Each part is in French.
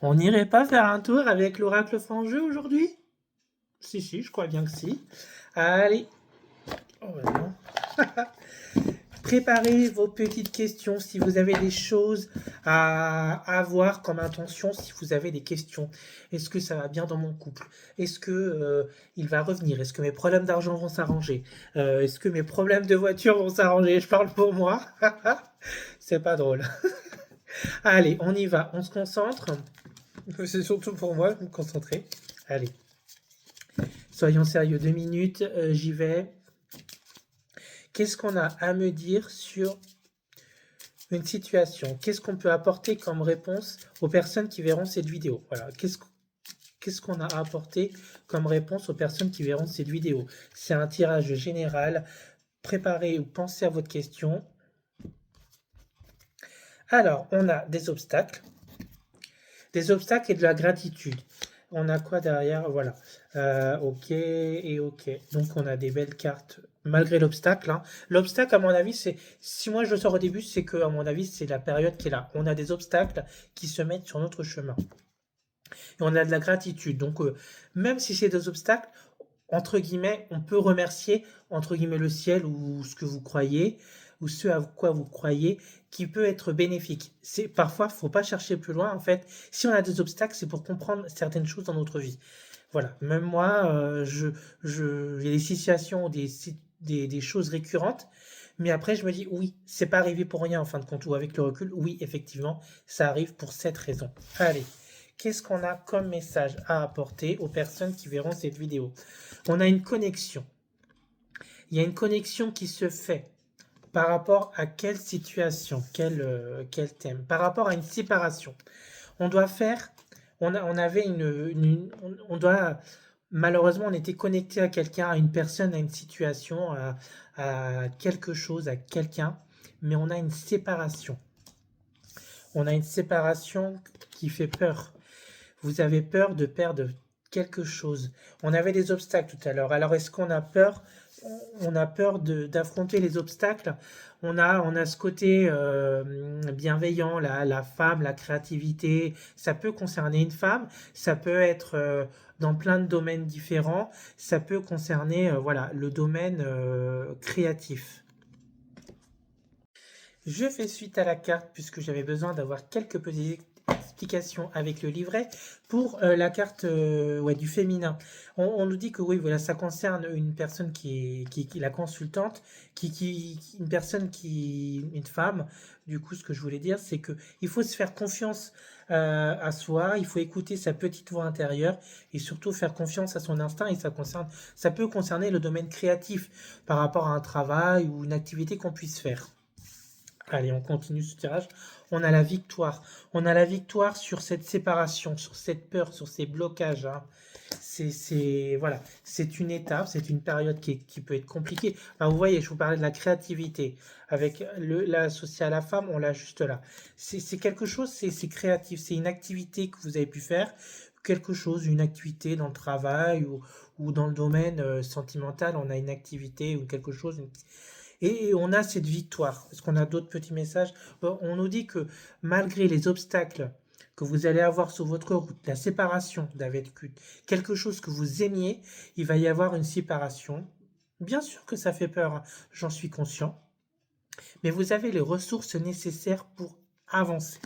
On n'irait pas faire un tour avec l'oracle Frangeux aujourd'hui? Si, je crois bien que si. Allez. Oh, bah non. Préparez vos petites questions si vous avez des choses à avoir comme intention, si vous avez des questions. Est-ce que ça va bien dans mon couple? Est-ce que il va revenir? Est-ce que mes problèmes d'argent vont s'arranger? Est-ce que mes problèmes de voiture vont s'arranger? Je parle pour moi. C'est pas drôle. Allez, on y va. On se concentre. C'est surtout pour moi de me concentrer. Allez, soyons sérieux. 2 minutes, j'y vais. Qu'est-ce qu'on a à me dire sur une situation? Qu'est-ce qu'on peut apporter comme réponse aux personnes qui verront cette vidéo? Voilà, qu'est-ce qu'on a à apporter comme réponse aux personnes qui verront cette vidéo? C'est un tirage général. Préparez ou pensez à votre question. Alors, on a des obstacles et de la gratitude. On a quoi derrière? Voilà. Ok et ok. Donc on a des belles cartes malgré l'obstacle, hein. L'obstacle, à mon avis, c'est si moi je le sors au début, c'est que à mon avis c'est la période qui est là. On a des obstacles qui se mettent sur notre chemin et on a de la gratitude. Donc même si c'est des obstacles, entre guillemets, on peut remercier entre guillemets le ciel ou ce que vous croyez ou ce à quoi vous croyez qui peut être bénéfique. C'est parfois, faut pas chercher plus loin en fait. Si on a des obstacles, c'est pour comprendre certaines choses dans notre vie. Voilà, même moi, il y a des situations, des choses récurrentes, mais après je me dis oui, c'est pas arrivé pour rien en fin de compte, ou avec le recul, oui, effectivement, ça arrive pour cette raison. Allez, qu'est-ce qu'on a comme message à apporter aux personnes qui verront cette vidéo? On a une connexion. Il y a une connexion qui se fait par rapport à quelle situation, quel thème, par rapport à une séparation. On doit faire, on avait on doit, malheureusement, on était connecté à quelqu'un, à une personne, à une situation, à quelque chose, à quelqu'un, mais on a une séparation. On a une séparation qui fait peur. Vous avez peur de perdre quelque chose. On avait des obstacles tout à l'heure. Alors, est-ce qu'on a peur? On a peur d'affronter les obstacles. On a ce côté bienveillant, la femme, la créativité. Ça peut concerner une femme, ça peut être dans plein de domaines différents. Ça peut concerner voilà, le domaine créatif. Je fais suite à la carte puisque j'avais besoin d'avoir quelques petites explications avec le livret pour la carte ouais, du féminin. On nous dit que oui, voilà, ça concerne une personne qui la consultante, une personne une femme. Du coup, ce que je voulais dire, c'est que il faut se faire confiance à soi, il faut écouter sa petite voix intérieure et surtout faire confiance à son instinct. Et ça peut concerner le domaine créatif par rapport à un travail ou une activité qu'on puisse faire. Allez, on continue ce tirage. On a la victoire. On a la victoire sur cette séparation, sur cette peur, sur ces blocages, hein. Voilà, c'est une étape, c'est une période qui peut être compliquée. Enfin, vous voyez, je vous parlais de la créativité. Avec l'associé à la femme, on l'a juste là. C'est quelque chose, c'est créatif. C'est une activité que vous avez pu faire. Quelque chose, une activité dans le travail ou dans le domaine sentimental, on a une activité ou quelque chose, et on a cette victoire. Est-ce qu'on a d'autres petits messages? Bon, on nous dit que malgré les obstacles que vous allez avoir sur votre route, la séparation d'avec quelque chose que vous aimiez, il va y avoir une séparation. Bien sûr que ça fait peur, hein, j'en suis conscient, mais vous avez les ressources nécessaires pour avancer.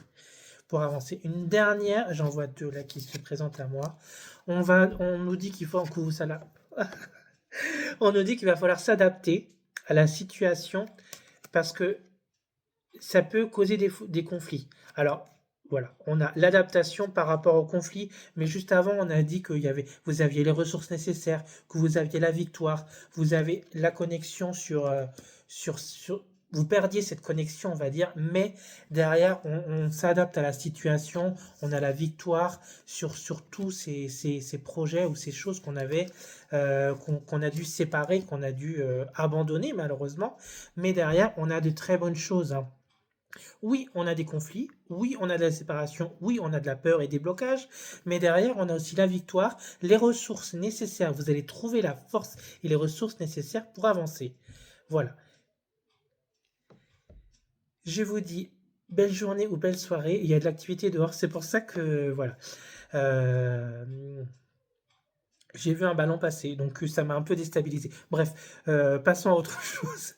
Pour avancer. Une dernière, j'en vois deux là qui se présentent à moi. On nous dit qu'il faut en couvre ça là. On nous dit qu'il va falloir s'adapter à la situation parce que ça peut causer des conflits. Alors, voilà, on a l'adaptation par rapport au conflit, mais juste avant, on a dit vous aviez les ressources nécessaires, que vous aviez la victoire, vous avez la connexion vous perdiez cette connexion, on va dire, mais derrière, on s'adapte à la situation, on a la victoire sur tous ces projets ou ces choses qu'on avait, qu'on a dû séparer, qu'on a dû abandonner malheureusement, mais derrière, on a de très bonnes choses, hein. Oui, on a des conflits, oui, on a de la séparation, oui, on a de la peur et des blocages, mais derrière, on a aussi la victoire, les ressources nécessaires. Vous allez trouver la force et les ressources nécessaires pour avancer. Voilà. Je vous dis belle journée ou belle soirée. Il y a de l'activité dehors. C'est pour ça que, voilà. Euh, j'ai vu un ballon passer, donc ça m'a un peu déstabilisé. Bref, passons à autre chose.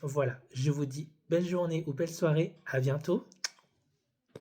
Voilà, je vous dis belle journée ou belle soirée. À bientôt.